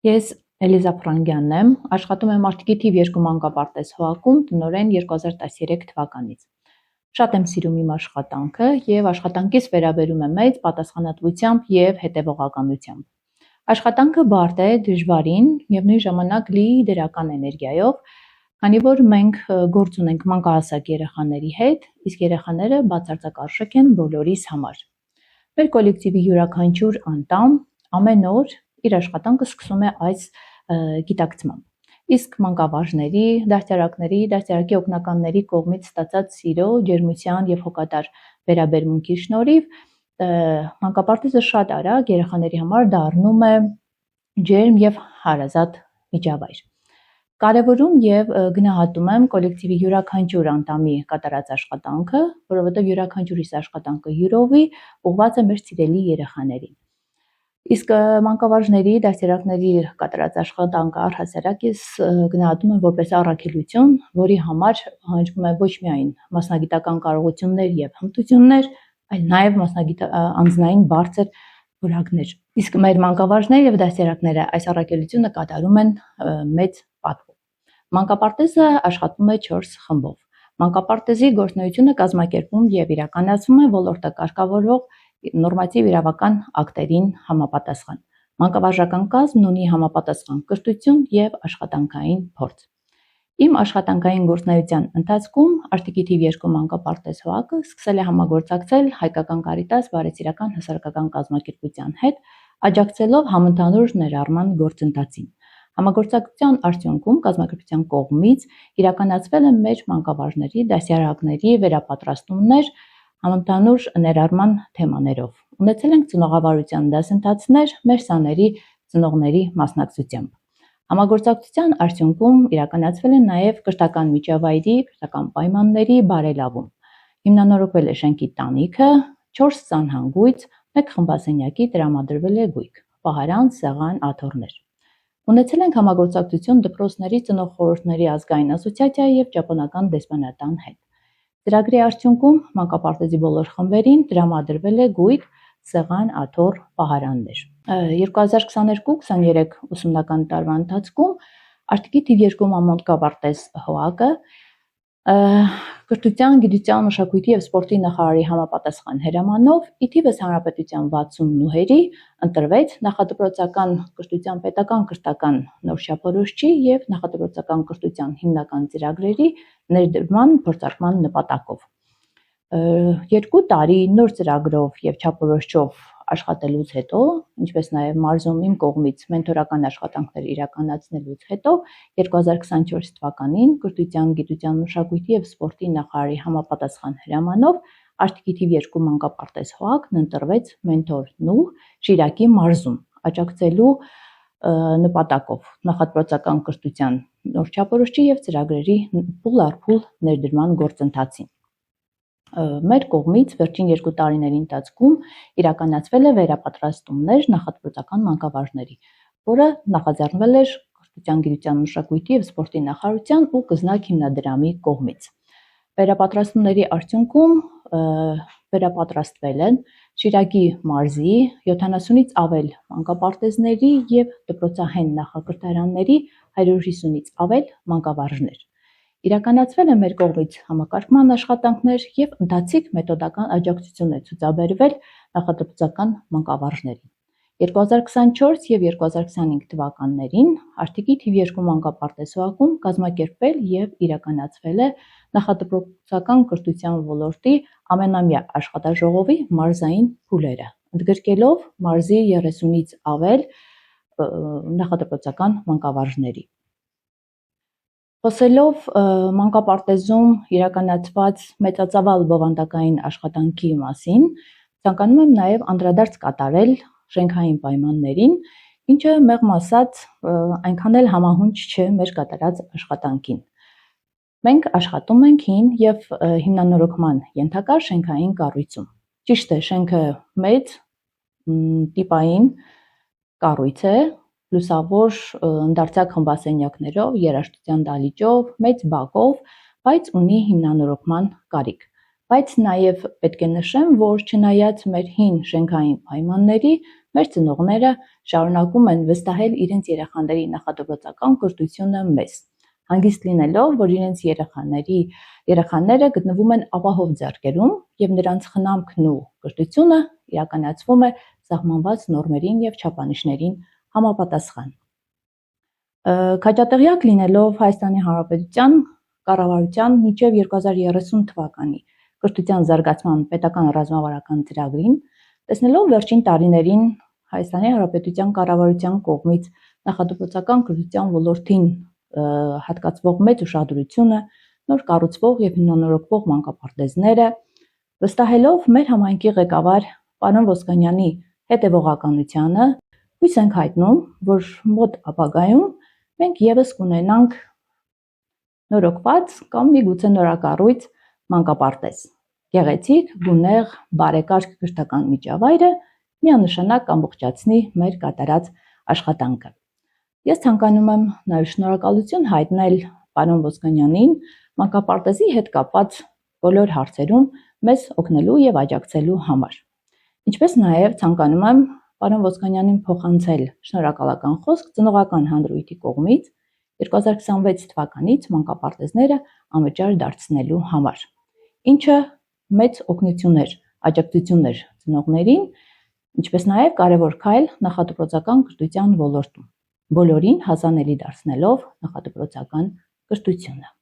Ես Էլիզա Ֆրանգյանն եմ, աշխատում եմ Արտիկի թիվ 2 մանկապարտեզ ՀՕԱԿ-ում տնօրեն 2013 թվականից։ Շատ եմ սիրում իմ աշխատանքը եւ աշխատանքիս վերաբերում եմ մեծ պատասխանատվությամբ եւ հետեւողականությամբ։ Աշխատանքը բարդ է, դժվարին եւ նույն ժամանակ լի դրական էներգիայով, քանի որ մենք գործ ունենք մանկահասակ երեխաների հետ, իսկ երեխաները բացարձակ արժեք են բոլորիս համար։ Մեր կոլեկտիվի յուրաքանչյուր անդամ ամեն օր իր աշխատանքը սկսում է այս գիտակցմամբ։ Իսկ մանկավարժների, դաստիարակների, դաստիարակի օգնականների կողմից ստացած սիրո, ջերմության եւ հոգատար վերաբերմունքի շնորհիվ մանկապարտեզը շատ արագ երեխաների համար դառնում է ջերմ եւ հարազատ միջավայր։ Կարևորում եւ գնահատում եմ կոլեկտիվի յուրաքանչյուր անդամի կատարած աշխատանքը, որովհետեւ յուրաքանչյուրիս աշխատանքը յուրովի ուղղված է մեր սիրելի երեխաներին։ Իսկ մանկավարժների, դաստիարակների կատարած աշխատանքը առհասարակ ես գնահատում եմ որպես առաքելություն, որի համար պահանջվում է ոչ միայն մասնագիտական կարողություններ եւ հմտություններ, այլ նաեւ անձնային բարձր որակներ։ Իսկ մեր մանկավարժները եւ դաստիարակները այս առաքելությունը կատարում են մեծ պատվով։ Մանկապարտեզը աշխատում է 4 խմբով։ Մանկապարտեզի գործունեությունը կազմակերպում եւ իրականացվում է ոլորտը կարգավորող նորմատիվ իրավական ակտերին համապատասխան։ Մանկավարժական կազմն ունի համապատասխան կրթություն եւ աշխատանքային փորձ։ Իմ աշխատանքային գործունեության ընթացքում Արտիկի թիվ 2 մանկապարտեզ ՀՕԱԿ-ը սկսել է համագործակցել Հայկական Կարիտաս բարեցիրական հասարակական կազմակերպության հետ, աջակցելով համընդհանուր ներառման գործընթացին։ Համագործակցության արդյունքում կազմակերպության կողմից իրականացվել են մեր մանկավարժների, դաստիարակների վերապատրաստումներ համընդհանուր ներառման թեմաներով։ Ունեցել ենք ծնողավարության դասընթացներ մեր սաների ծնողների մասնակցությամբ։ Համագործակցության արդյունքում իրականացվել է նաև կրթական միջավայրի, կրթական պայմանների բարելավում։ Հիմնանորոգվել է շենքի տանիքը, 4 սանհանգույց, 1 խմբասենյակի տրամադրվել է գույք, պահարան, սեղան, աթոռներ։ Ունեցել ենք համագործակցություն դպրոցների ծնող խորհուրդների ազգային ասոցիացիայի եւ ճապոնական դեսպանատան հետ։ Ծրագրի արդյունքում մանկապարտեզի բոլոր խմբերին տրամադրվել է գույք, սեղան, աթոռ, պահարաններ։ 2022-23 ուսումնական տարվա ընթացքում Արտիկի թիվ 2 մանկապարտեզ ՀՕԱԿ-ը կրթության, գիտության, մշակույթի եւ սպորտի նախարարի համապատասխան հրամանով ի թիվս հանրապետության 60 նուհերի ընտրվեց նախադպրոցական կրթության պետական կրթական նոր չափորոշիչի եւ նախադպրոցական կրթության հիմնական ծրագրերի ներդրման փորձարկման նպատակով։ 2 տարի նոր ծրագրով եւ չափորոշիչով աշխատելուց հետո, ինչպես նաեւ մարզում իմ կողմից մենթորական աշխատանքներ իրականացնելուց հետո 2024 թվականին կրթության, գիտության, մշակույթի եւ սպորտի նախարարի համապատասխան հրամանով Արտիկի թիվ 2 մանկապարտեզ ՀՕԱԿ-ն ընտրվեց մենթոր նուհ Շիրակի մարզում, աջակցելու նպատակով նախադպրոցական կրթության նոր չափորոշիչի եւ ծրագրերի փուլ առ փուլ ներդրման գործընթացին։ Մեր կողմից վերջին 2 տարիների ընթացքում իրականացվել է վերապատրաստումներ նախադպրոցական մանկավարժների, որը նախաձեռնվել էր կրթության, գիտության, մշակույթի եւ սպորտի նախարարության ու Կզնակ հիմնադրամի կողմից։ Վերապատրաստումների արդյունքում վերապատրաստվել են Շիրակի մարզի 70-ից ավել մանկապարտեզների եւ դպրոցահեն նախակրթարանների 150-ից ավել մանկավարժներ։ Իրականացվել է մեր կողմից համակարգման աշխատանքներ եւ ընթացիկ մեթոդական աջակցություն է ցուցաբերվել նախադպրոցական մանկավարժներին։ 2024 եւ 2025 թվականներին Արտիկի թիվ 2 մանկապարտեզ ՀՕԱԿ-ում կազմակերպվել եւ իրականացվել է նախադպրոցական կրթության ոլորտի ամենամյա աշխատաժողովի մարզային փուլերը, ընդգրկելով մարզի 30-ից ավել նախադպրոցական մանկավարժների։ Խոսելով մանկապարտեզում իրականացված մեծածավալ բովանդակային աշխատանքի մասին, ցանկանում եմ նաև անդրադարձ կատարել շենքային պայմաններին, ինչը մեղմ ասած այնքան էլ համահունչ չէ մեր կատարած աշխատանքին։ Մենք աշխատում ենք հին եւ հիմնանորոգման ենթակա շենքային կառույցում։ Ճիշտ է, շենքը մեծ տիպային կառույց է, լուսավոր ընդարձակ խմբասենյակներով, երաժշտության դահլիճով, մեծ բակով, բայց ունի հիմնանորոգման կարիք։ Բայց նաև պետք է նշեմ, որ չնայած մեր հին շենքային պայմանների, մեր ծնողները շարունակում են վստահել իրենց երեխաների նախադպրոցական կրթությունը մեզ, հանգիստ լինելով, որ իրենց երեխաները գտնվում են ապահով ձեռքերում եւ նրանց խնամքն ու կրթությունը իրականացվում է սահմանված նորմերին եւ չափանիշներին համապատասխան։ Քաջատեղյակ լինելով Հայաստանի Հանրապետության կառավարության մինչև 2030 թվականի կրթության զարգացման պետական ռազմավարական ծրագրին, տեսնելով վերջին տարիներին Հայաստանի Հանրապետության կառավարության կողմից նախադպրոցական կրթության ոլորտին հատկացվող մեծ ուշադրությունը, նոր կառուցվող եւ հիմնանորոգվող մանկապարտեզները, վստահելով մեր համայնքի ղեկավար պարոն Ոսկանյանի հետևողականությանը, հույս ենք հայտնում, որ մոտ ապագայում մենք եւս կունենանք նորոգված կամ միգուցե նորակառույց մանկապարտեզ, գեղեցիկ, գունեղ, բարեկարգ կրթական միջավայրը միանշանակ ամբողջացնի մեր կատարած աշխատանքը։ Ես ցանկանում եմ նաև շնորհակալություն հայտնել պարոն Ոսկանյանին մանկապարտեզի հետ կապված բոլոր հարցերում մեզ օգնելու եւ աջակցելու համար։ Ինչպես նաև ցանկանում եմ պարոն Ոսկանյանին փոխանցել շնորհակալական խոսք ծնողական հանրույթի կողմից 2026 թվականից մանկապարտեզները անվճար դարձնելու համար, ինչը մեծ օգնություն էր, աջակցություն էր ծնողներին, ինչպես նաև կարևոր քայլ նախադպրոցական կրթության ոլորտում, բոլորին հասանելի դարձնելով նախադպրոցական կրթությունը։